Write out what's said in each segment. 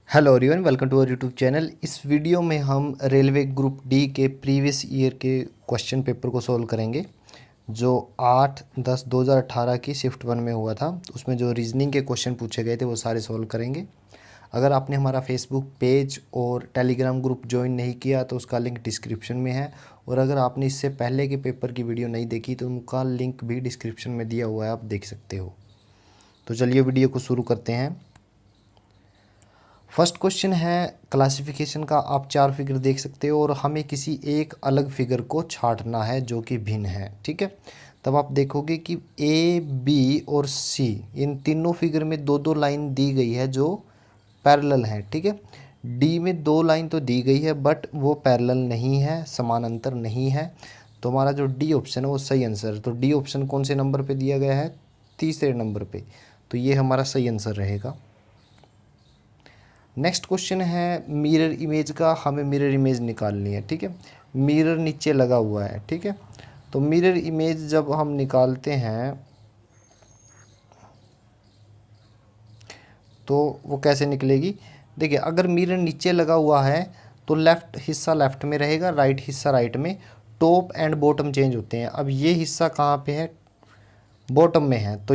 Hello everyone, welcome to our YouTube channel. इस video में हम रेलवे ग्रुप डी के प्रीवियस ईयर के क्वेश्चन पेपर को सॉल्व करेंगे जो 8/10/2018 की शिफ्ट 1 में हुआ था। उसमें जो रीजनिंग के क्वेश्चन पूछे गए थे वो सारे सॉल्व करेंगे। अगर आपने हमारा फेसबुक पेज और टेलीग्राम ग्रुप ज्वाइन नहीं किया तो उसका लिंक डिस्क्रिप्शन में है, और अगर आपने इससे पहले के पेपर की वीडियो नहीं देखी तो उनका लिंक भी डिस्क्रिप्शन में दिया हुआ है, आप देख सकते हो। तो चलिए वीडियो को शुरू करते हैं। फर्स्ट क्वेश्चन है क्लासिफिकेशन का। आप 4 फिगर देख सकते हो और हमें किसी एक अलग फिगर को छांटना है जो कि भिन्न है, ठीक है। तब आप देखोगे कि ए, बी और सी इन तीनों फिगर में दो दो लाइन दी गई है जो पैरेलल है, ठीक है। डी में 2 लाइन तो दी गई है बट वो पैरेलल नहीं है, समानांतर नहीं है। तो हमारा जो डी ऑप्शन है वो सही आंसर है। तो डी ऑप्शन कौन से नंबर पे दिया गया है? तीसरे नंबर पे। तो ये हमारा सही आंसर रहेगा। नेक्स्ट क्वेश्चन है मिरर इमेज का। हमें मिरर इमेज निकालनी है, ठीक है। मिरर नीचे लगा हुआ है, ठीक है। तो मिरर इमेज जब हम निकालते हैं तो वो कैसे निकलेगी? देखिए, अगर मिरर नीचे लगा हुआ है तो लेफ़्ट हिस्सा लेफ़्ट में रहेगा, राइट हिस्सा राइट में। टॉप एंड बॉटम चेंज होते हैं। अब ये हिस्सा कहाँ पे है? बॉटम में है। तो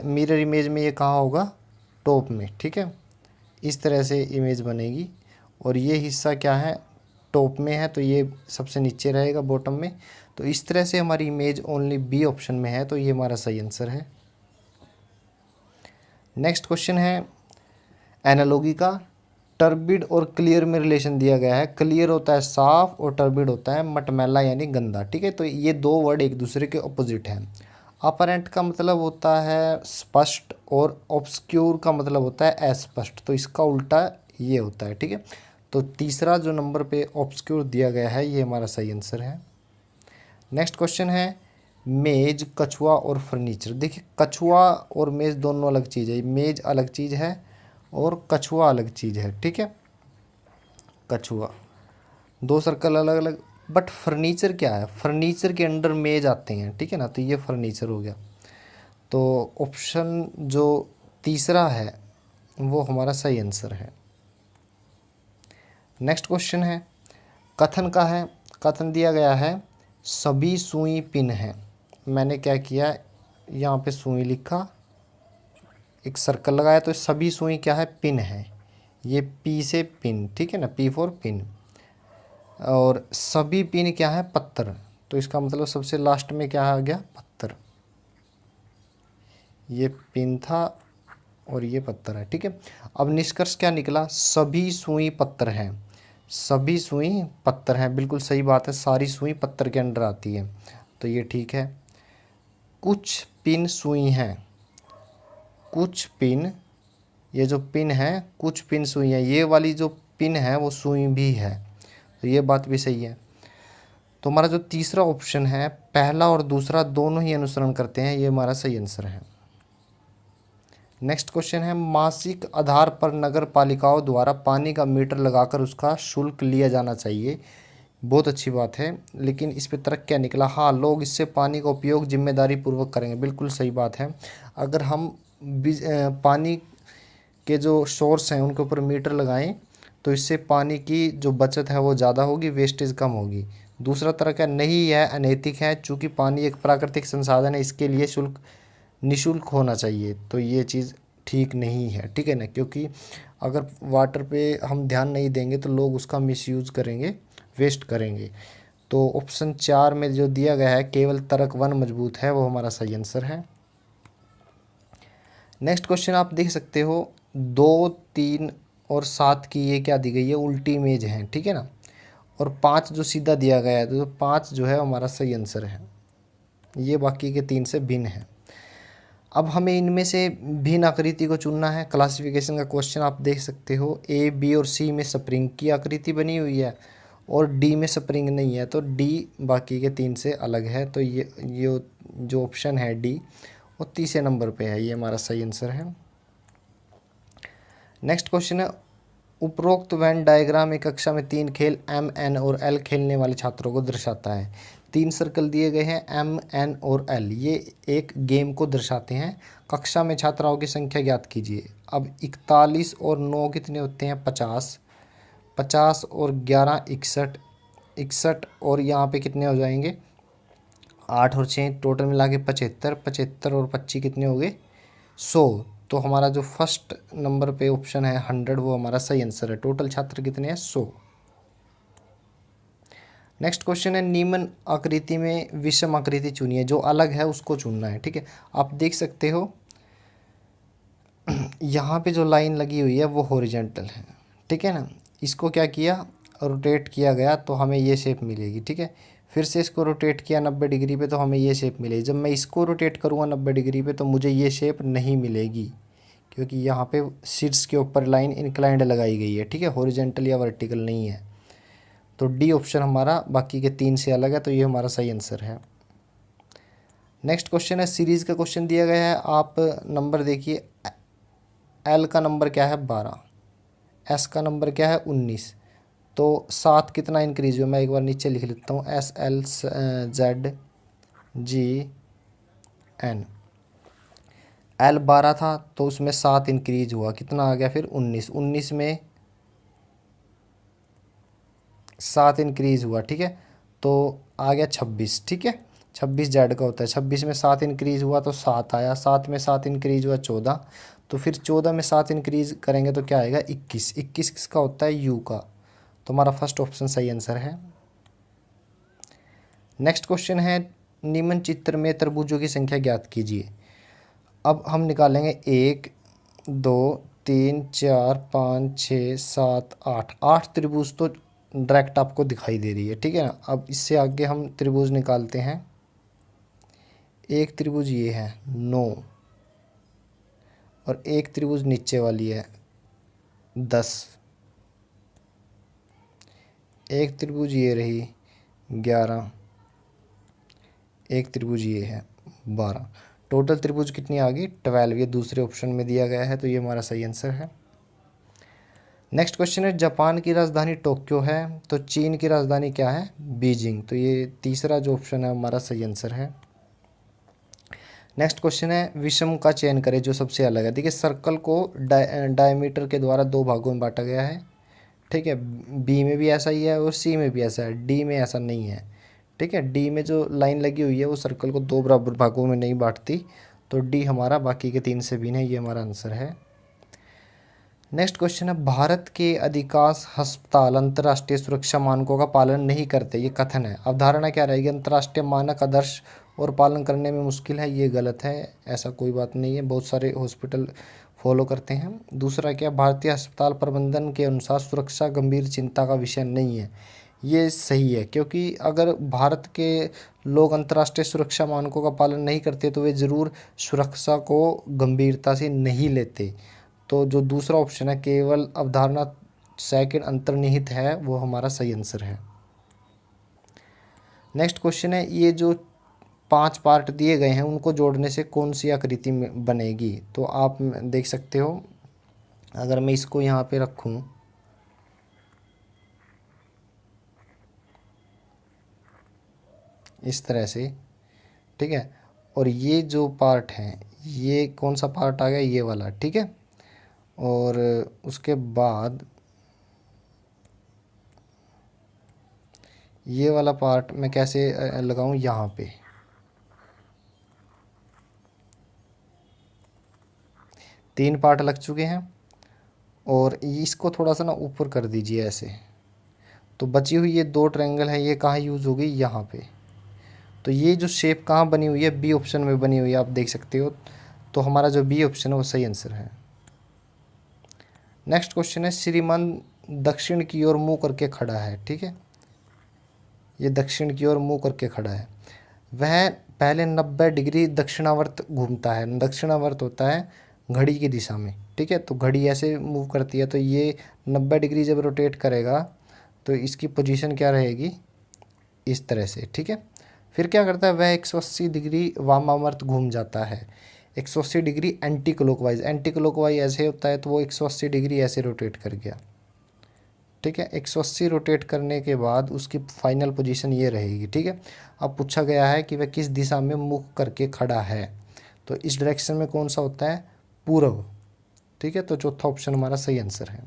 मिरर इमेज में ये कहाँ होगा? टॉप में, ठीक है। इस तरह से इमेज बनेगी। और ये हिस्सा क्या है? टॉप में है, तो ये सबसे नीचे रहेगा बॉटम में। तो इस तरह से हमारी इमेज ओनली बी ऑप्शन में है, तो ये हमारा सही आंसर है। नेक्स्ट क्वेश्चन है एनालॉजी का। टर्बिड और क्लियर में रिलेशन दिया गया है। क्लियर होता है साफ और टर्बिड होता है मटमैला यानी गंदा, ठीक है। तो ये दो वर्ड एक दूसरे के ऑपोजिट हैं। अपरेंट का मतलब होता है स्पष्ट और ऑब्सक्यूर का मतलब होता है अस्पष्ट। तो इसका उल्टा ये होता है, ठीक है। तो तीसरा जो नंबर पे ऑब्सक्यूर दिया गया है ये हमारा सही आंसर है। नेक्स्ट क्वेश्चन है मेज, कछुआ और फर्नीचर। देखिए, कछुआ और मेज दोनों अलग चीज़ है। मेज अलग चीज़ है और कछुआ अलग चीज़ है, ठीक है। कछुआ, दो सर्कल अलग अलग। बट फर्नीचर क्या है? फर्नीचर के अंडर मेज आते हैं, ठीक है ना। तो ये फर्नीचर हो गया। तो ऑप्शन जो तीसरा है वो हमारा सही आंसर है। नेक्स्ट क्वेश्चन है कथन का है। कथन दिया गया है सभी सुई पिन है। मैंने क्या किया, यहाँ पे सुई लिखा, एक सर्कल लगाया, तो सभी सुई क्या है? पिन है। ये पी से पिन, ठीक है ना, पी फॉर पिन। और सभी पिन क्या है? पत्थर। तो इसका मतलब सबसे लास्ट में क्या आ गया? पत्थर। ये पिन था और ये पत्थर है, ठीक है। अब निष्कर्ष क्या निकला? सभी सुई पत्थर हैं। सभी सुई पत्थर हैं, बिल्कुल सही बात है। सारी सुई पत्थर के अंडर आती है, तो ये ठीक है। कुछ पिन सुई हैं। कुछ पिन, ये जो पिन है कुछ पिन सुई है। ये वाली जो पिन है वो सुई भी है, तो ये बात भी सही है। तो हमारा जो तीसरा ऑप्शन है, पहला और दूसरा दोनों ही अनुसरण करते हैं, ये हमारा सही आंसर है। नेक्स्ट क्वेश्चन है मासिक आधार पर नगर पालिकाओं द्वारा पानी का मीटर लगाकर उसका शुल्क लिया जाना चाहिए। बहुत अच्छी बात है, लेकिन इस पे तर्क क्या निकला? हाँ, लोग इससे पानी का उपयोग जिम्मेदारी पूर्वक करेंगे। बिल्कुल सही बात है। अगर हम पानी के जो सोर्स हैं उनके ऊपर मीटर लगाएं तो इससे पानी की जो बचत है वो ज़्यादा होगी, वेस्टेज कम होगी। दूसरा तर्क है नहीं, यह अनैतिक है, चूँकि पानी एक प्राकृतिक संसाधन है, इसके लिए शुल्क निशुल्क होना चाहिए। तो ये चीज़ ठीक नहीं है, ठीक है ना, क्योंकि अगर वाटर पे हम ध्यान नहीं देंगे तो लोग उसका मिसयूज़ करेंगे, वेस्ट करेंगे। तो ऑप्शन 4 में जो दिया गया है केवल तर्क 1 मजबूत है, वो हमारा सही आंसर है। नेक्स्ट क्वेश्चन आप देख सकते हो 2, 3 और 7 की ये क्या दी गई है? उल्टी इमेज है, ठीक है ना। और 5 जो सीधा दिया गया है, तो 5 जो है हमारा सही आंसर है। ये बाकी के 3 से भिन्न है। अब हमें इनमें से भिन्न आकृति को चुनना है। क्लासिफिकेशन का क्वेश्चन आप देख सकते हो ए, बी और सी में स्प्रिंग की आकृति बनी हुई है और डी में स्प्रिंग नहीं है, तो डी बाकी के 3 से अलग है। तो ये जो ऑप्शन है डी वो तीसरे नंबर पे है, ये हमारा सही आंसर है। नेक्स्ट क्वेश्चन है उपरोक्त वेन डायग्राम एक कक्षा में 3 खेल एम, एन और एल खेलने वाले छात्रों को दर्शाता है। तीन सर्कल दिए गए हैं एम, एन और एल, ये एक गेम को दर्शाते हैं। कक्षा में छात्राओं की संख्या ज्ञात कीजिए। अब 41 और 9 कितने होते हैं? 50। 50 और 11 61। 61 और यहाँ पे कितने हो जाएंगे? 8 और 6 टोटल मिला के 75। 75 और 25 कितने हो गए? 100। तो हमारा जो फर्स्ट नंबर पे ऑप्शन है 100, वो हमारा सही आंसर है। टोटल छात्र कितने हैं? 100। नेक्स्ट क्वेश्चन है, निम्न आकृति में विषम आकृति चुनिए, जो अलग है उसको चुनना है। ठीक है, आप देख सकते हो यहाँ पे जो लाइन लगी हुई है वो हॉरिजेंटल है। ठीक है ना, इसको क्या किया? रोटेट किया गया तो हमें ये शेप मिलेगी। ठीक है, फिर से इसको रोटेट किया 90 डिग्री पे तो हमें ये शेप मिलेगी। जब मैं इसको रोटेट करूँगा 90 डिग्री पे तो मुझे ये शेप नहीं मिलेगी, क्योंकि यहाँ पे शीट्स के ऊपर लाइन इंक्लाइंड लगाई गई है। ठीक है, हॉरिजेंटल या वर्टिकल नहीं है। तो डी ऑप्शन हमारा बाकी के तीन से अलग है, तो ये हमारा सही आंसर है। नेक्स्ट क्वेश्चन है, सीरीज़ का क्वेश्चन दिया गया है। आप नंबर देखिए, एल का नंबर क्या है? 12। एस का नंबर क्या है? 19। तो 7 कितना इंक्रीज हुआ? मैं एक बार नीचे लिख लेता हूँ, S L Z G N. L 12 था तो उसमें 7 इंक्रीज हुआ, कितना आ गया फिर? 19। 19 में 7 इंक्रीज हुआ। ठीक है, तो आ गया 26। ठीक है, 26 जेड का होता है। 26 में 7 इंक्रीज हुआ तो 7 आया। 7 में 7 इंक्रीज हुआ 14। तो फिर 14 में 7 इंक्रीज करेंगे तो क्या आएगा? 21। 21 किसका होता है? यू का। तो हमारा फर्स्ट ऑप्शन सही आंसर है। नेक्स्ट क्वेश्चन है, निम्न चित्र में तरबूजों की संख्या ज्ञात कीजिए। अब हम निकालेंगे 1 2 3 4 5 6 7 8। 8 त्रिभुज तो डायरेक्ट आपको दिखाई दे रही है। ठीक है ना, अब इससे आगे हम त्रिभुज निकालते हैं। एक त्रिभुज ये है 9, और एक त्रिभुज नीचे वाली है 10। एक त्रिभुज ये रही 11। एक त्रिभुज ये है 12। टोटल त्रिभुज कितनी आ गई? 12। ये दूसरे ऑप्शन में दिया गया है, तो ये हमारा सही आंसर है। नेक्स्ट क्वेश्चन है, जापान की राजधानी टोक्यो है, तो चीन की राजधानी क्या है? बीजिंग। तो ये तीसरा जो ऑप्शन है हमारा सही आंसर है। नेक्स्ट क्वेश्चन है, विषम का चयन करें जो सबसे अलग है। देखिए, सर्कल को डायमीटर के द्वारा दो भागों में बांटा गया है। ठीक है, बी में भी ऐसा ही है और सी में भी ऐसा है, डी में ऐसा नहीं है। ठीक है, डी में जो लाइन लगी हुई है वो सर्कल को दो बराबर भागों में नहीं बांटती, तो डी हमारा बाकी के तीन से भिन्न है, ये हमारा आंसर है। नेक्स्ट क्वेश्चन है, भारत के अधिकांश अस्पताल अंतर्राष्ट्रीय सुरक्षा मानकों का पालन नहीं करते, ये कथन है। अवधारणा क्या रहेगी? अंतर्राष्ट्रीय मानक आदर्श और पालन करने में मुश्किल है, ये गलत है। ऐसा कोई बात नहीं है, बहुत सारे हॉस्पिटल फॉलो करते हैं। दूसरा क्या? भारतीय अस्पताल प्रबंधन के अनुसार सुरक्षा गंभीर चिंता का विषय नहीं है, ये सही है। क्योंकि अगर भारत के लोग अंतर्राष्ट्रीय सुरक्षा मानकों का पालन नहीं करते तो वे ज़रूर सुरक्षा को गंभीरता से नहीं लेते। तो जो दूसरा ऑप्शन है, केवल अवधारणा सेकंड अंतर्निहित है, वो हमारा सही आंसर है। नेक्स्ट क्वेश्चन है, ये जो 5 पार्ट दिए गए हैं उनको जोड़ने से कौन सी आकृति में बनेगी? तो आप देख सकते हो, अगर मैं इसको यहाँ पे रखूँ, इस तरह से। ठीक है, और ये जो पार्ट है, ये कौन सा पार्ट आ गया? ये वाला। ठीक है, और उसके बाद ये वाला पार्ट मैं कैसे लगाऊं? यहाँ पे। तीन पार्ट लग चुके हैं, और इसको थोड़ा सा ना ऊपर कर दीजिए ऐसे, तो बची हुई ये दो ट्रायंगल है, ये कहाँ यूज़ होगी? यहाँ पे। तो ये जो शेप कहाँ बनी हुई है? बी ऑप्शन में बनी हुई है, आप देख सकते हो। तो हमारा जो बी ऑप्शन है वो सही आंसर है। नेक्स्ट क्वेश्चन है, श्रीमान दक्षिण की ओर मुँह करके खड़ा है। ठीक है, ये दक्षिण की ओर मुँह करके खड़ा है। वह पहले 90 डिग्री दक्षिणावर्त घूमता है। दक्षिणावर्त होता है घड़ी की दिशा में। ठीक है, तो घड़ी ऐसे मूव करती है, तो ये 90 डिग्री जब रोटेट करेगा तो इसकी पोजीशन क्या रहेगी? इस तरह से। ठीक है, फिर क्या करता है? वह 180 डिग्री वामावर्त घूम जाता है। 180 degree anti clockwise. Anti clockwise ऐसे होता है, तो वो 180 डिग्री ऐसे रोटेट कर गया। ठीक है। 180 रोटेट करने के बाद उसकी फाइनल पोजीशन ये रहेगी, ठीक है। अब पूछा गया है कि वह किस दिशा में मुख करके खड़ा है, तो इस डायरेक्शन में कौन सा होता है, पूर्व, ठीक है। तो चौथा ऑप्शन हमारा सही आंसर है।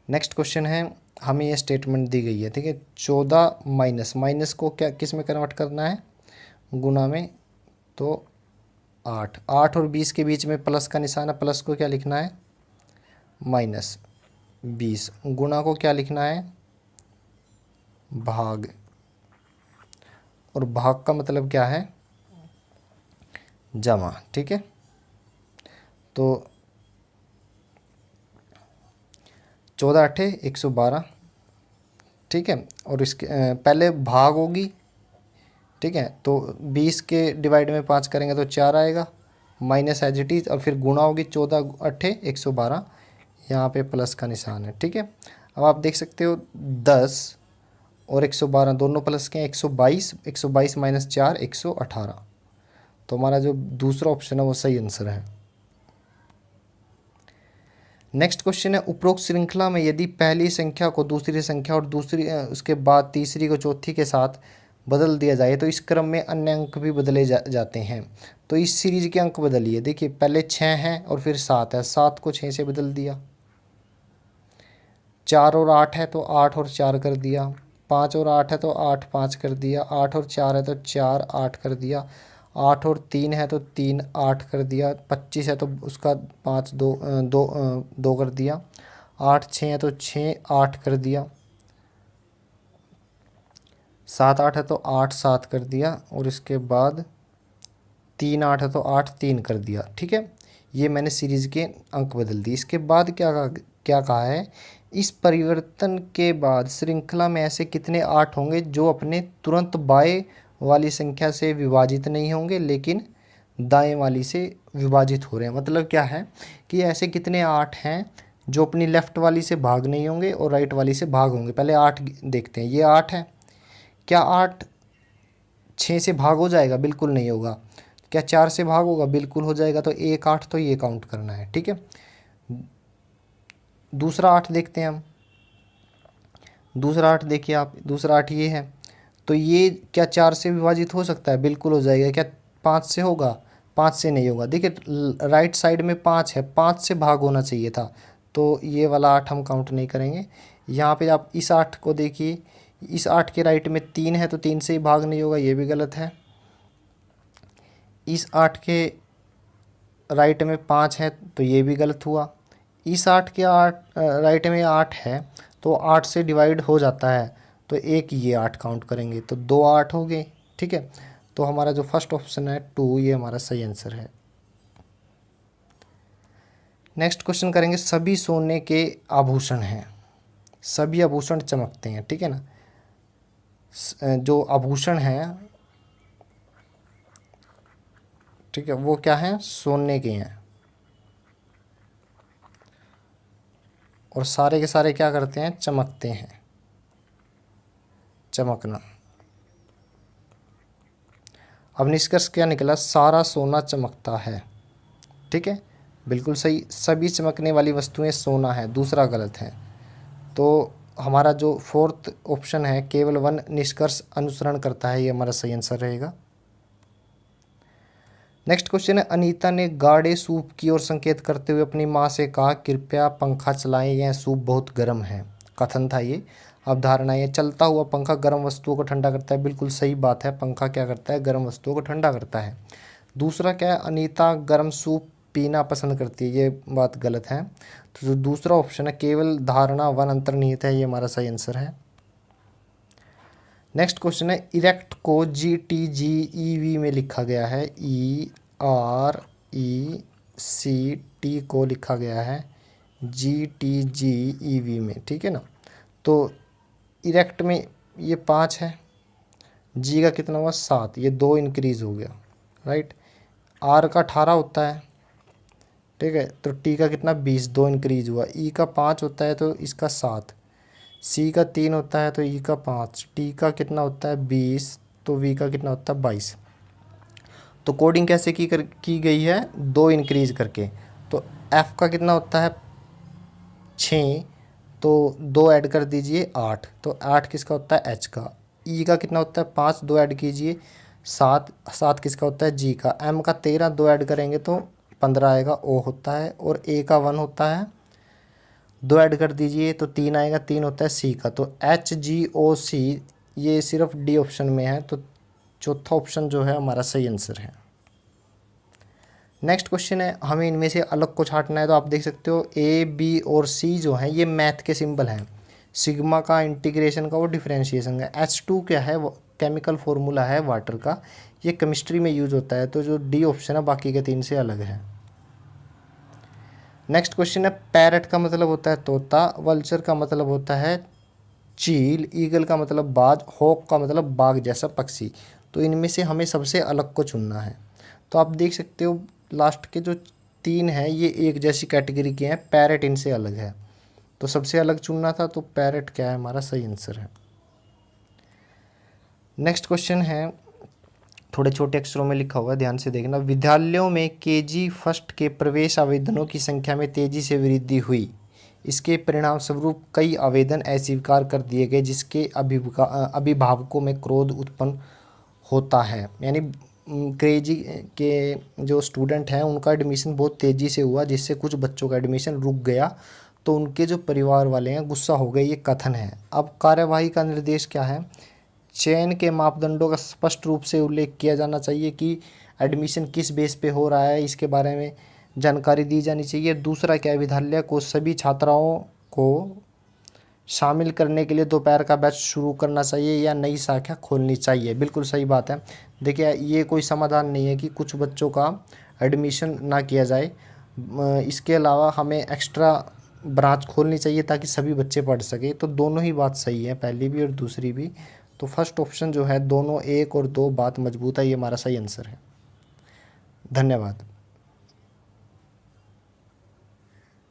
नेक्स्ट क्वेश्चन है, हमें ये स्टेटमेंट दी गई है, ठीक है। 14 माइनस, माइनस को क्या किस में कन्वर्ट करना है, गुना में, तो 8, 8 और 20 के बीच में प्लस का निशान है, प्लस को क्या लिखना है, माइनस 20, गुना को क्या लिखना है, भाग, और भाग का मतलब क्या है, जमा, ठीक है। तो 14 8 112, ठीक है। और इसके पहले भाग होगी, ठीक है। तो 20 के डिवाइड में 5 करेंगे तो 4 आएगा, माइनस एज इट इज़, और फिर गुणा होगी, 14 8 112, यहाँ पे प्लस का निशान है, ठीक है। अब आप देख सकते हो 10 और 112 दोनों प्लस के हैं, 122, 122 माइनस 4 118, तो हमारा जो दूसरा ऑप्शन है वो सही आंसर है। नेक्स्ट क्वेश्चन है, उपरोक्त श्रृंखला में यदि पहली संख्या को दूसरी संख्या और दूसरी उसके बाद तीसरी को चौथी के साथ बदल दिया जाए तो इस क्रम में अन्य अंक भी बदले जाते हैं। तो इस सीरीज के अंक बदलिए, देखिए पहले 6 हैं और फिर 7 है, 7 को 6 से बदल दिया, 4 और 8 है तो 8 और 4 कर दिया, 5 और 8 है तो 8 5 कर दिया, 8 और 4 है तो 4 8 कर दिया, 8 और 3 है तो 3 8 कर दिया, 25 है तो उसका 5 2 कर दिया, 8 6 है तो 6 8 कर दिया, 7 8 है तो 8 7 कर दिया, और इसके बाद 3 8 है तो 8 3 कर दिया, ठीक है। ये मैंने सीरीज़ के अंक बदल दिए। इसके बाद क्या कहा है, इस परिवर्तन के बाद श्रृंखला में ऐसे कितने 8 होंगे जो अपने तुरंत बाएं वाली संख्या से विभाजित नहीं होंगे लेकिन दाएं वाली से विभाजित हो रहे हैं। मतलब क्या है कि ऐसे कितने 8 हैं जो अपनी लेफ़्ट वाली से भाग नहीं होंगे और राइट वाली से भाग होंगे। पहले 8 देखते हैं, ये 8 है, क्या 8 6 से भाग हो जाएगा, बिल्कुल नहीं होगा। क्या 4 से भाग होगा, बिल्कुल हो जाएगा। तो 1 8 तो ये काउंट करना है, ठीक है। दूसरा 8 देखते हैं हम, दूसरा 8 देखिए आप, दूसरा 8 ये है, तो ये क्या 4 से विभाजित हो सकता है, बिल्कुल हो जाएगा। क्या 5 से होगा, 5 से नहीं होगा। देखिए राइट साइड में 5 है, 5 से भाग होना चाहिए था, तो ये वाला 8 हम काउंट नहीं करेंगे। यहाँ पे आप इस 8 को देखिए, इस 8 के राइट में 3 है तो 3 से ही भाग नहीं होगा, ये भी गलत है। इस 8 के राइट में 5 है तो ये भी गलत हुआ। इस 8 के राइट में 8 है तो 8 से डिवाइड हो जाता है, तो एक ये 8 काउंट करेंगे, तो 2 8 हो गए, ठीक है। तो हमारा जो फर्स्ट ऑप्शन है 2, ये हमारा सही आंसर है। नेक्स्ट क्वेश्चन करेंगे, सभी सोने के आभूषण हैं, सभी आभूषण चमकते हैं, ठीक है ना। जो आभूषण हैं, ठीक है, वो क्या है, सोने के हैं, और सारे के सारे क्या करते हैं, चमकते हैं, चमकना। अब निष्कर्ष क्या निकला, सारा सोना चमकता है, ठीक है, बिल्कुल सही। सभी चमकने वाली वस्तुएं सोना है, दूसरा गलत है। तो हमारा जो फोर्थ ऑप्शन है, केवल वन निष्कर्ष अनुसरण करता है, ये हमारा सही आंसर रहेगा। नेक्स्ट क्वेश्चन है, अनीता ने गाढ़े सूप की ओर संकेत करते हुए अपनी माँ से कहा, कृपया पंखा चलाएं, यह सूप बहुत गर्म है। कथन था ये, अवधारणा ये, चलता हुआ पंखा गर्म वस्तुओं को ठंडा करता है, बिल्कुल सही बात है। पंखा क्या करता है, गर्म वस्तुओं को ठंडा करता है। दूसरा क्या है, अनीता गर्म सूप पीना पसंद करती है, ये बात गलत है। तो जो दूसरा ऑप्शन है, केवल धारणा वन अंतर्निहित है, ये हमारा सही आंसर है। नेक्स्ट क्वेश्चन है, इरेक्ट को GTGEV में लिखा गया है, ERECT को लिखा गया है GTGEV में, ठीक है ना। तो इरेक्ट में ये 5 है, जी का कितना हुआ 7, ये 2 इंक्रीज़ हो गया, राइट। आर का 18 होता है, ठीक है, तो टी का कितना 20, 2 इंक्रीज हुआ। ई का 5 होता है तो इसका 7, सी का 3 होता है तो ई का 5, टी का कितना होता है 20, तो वी का कितना होता है 22। तो कोडिंग कैसे की गई है, 2 इंक्रीज करके। तो एफ़ का कितना होता है 6, तो 2 ऐड कर दीजिए 8, तो 8 किसका होता है एच का। ई का कितना होता है 5, 2 ऐड कीजिए 7, 7 किसका होता है जी का। एम का 13, 2 ऐड करेंगे तो 15 आएगा, ओ होता है। और ए का 1 होता है, 2 ऐड कर दीजिए तो 3 आएगा, 3 होता है सी का। तो एच जी ओ सी ये सिर्फ डी ऑप्शन में है, तो चौथा ऑप्शन जो है हमारा सही आंसर है। नेक्स्ट क्वेश्चन है, हमें इनमें से अलग को छांटना है। तो आप देख सकते हो ए बी और सी जो है ये मैथ के सिंबल हैं। सिग्मा का इंटीग्रेशन का वो डिफरेंशिएशन है। H2 क्या है, वो केमिकल फॉर्मूला है वाटर का, ये केमिस्ट्री में यूज होता है। तो जो डी ऑप्शन है बाकी के 3 से अलग है। नेक्स्ट क्वेश्चन है, पैरट का मतलब होता है तोता, वल्चर का मतलब होता है चील, ईगल का मतलब बाज, हॉक का मतलब बाघ जैसा पक्षी। तो इनमें से हमें सबसे अलग को चुनना है। तो आप देख सकते हो लास्ट के जो 3 हैं ये एक जैसी कैटेगरी के हैं, पैरट इनसे अलग है। तो सबसे अलग चुनना था, तो पैरट क्या है हमारा सही आंसर है। नेक्स्ट क्वेश्चन है, थोड़े छोटे अक्षरों में लिखा हुआ है, ध्यान से देखना। विद्यालयों में केजी फर्स्ट के प्रवेश आवेदनों की संख्या में तेजी से वृद्धि हुई। इसके परिणाम स्वरूप कई आवेदन अस्वीकार कर दिए गए, जिसके अभिभावकों में क्रोध उत्पन्न होता है। यानी केजी के जो स्टूडेंट हैं उनका एडमिशन बहुत तेज़ी से हुआ, जिससे कुछ बच्चों का एडमिशन रुक गया। तो उनके जो परिवार वाले हैं गुस्सा हो गए, ये कथन है। अब कार्यवाही का निर्देश क्या है, चयन के मापदंडों का स्पष्ट रूप से उल्लेख किया जाना चाहिए कि एडमिशन किस बेस पे हो रहा है, इसके बारे में जानकारी दी जानी चाहिए। दूसरा क्या है, विद्यालय को सभी छात्राओं को शामिल करने के लिए दोपहर का बैच शुरू करना चाहिए या नई शाखा खोलनी चाहिए। बिल्कुल सही बात है। देखिए ये कोई समाधान नहीं है कि कुछ बच्चों का एडमिशन ना किया जाए। इसके अलावा हमें एक्स्ट्रा ब्रांच खोलनी चाहिए ताकि सभी बच्चे पढ़ सकें। तो दोनों ही बात सही है, पहली भी और दूसरी भी। तो फर्स्ट ऑप्शन जो है दोनों 1 और 2 बात मजबूत है, ये हमारा सही आंसर है। धन्यवाद।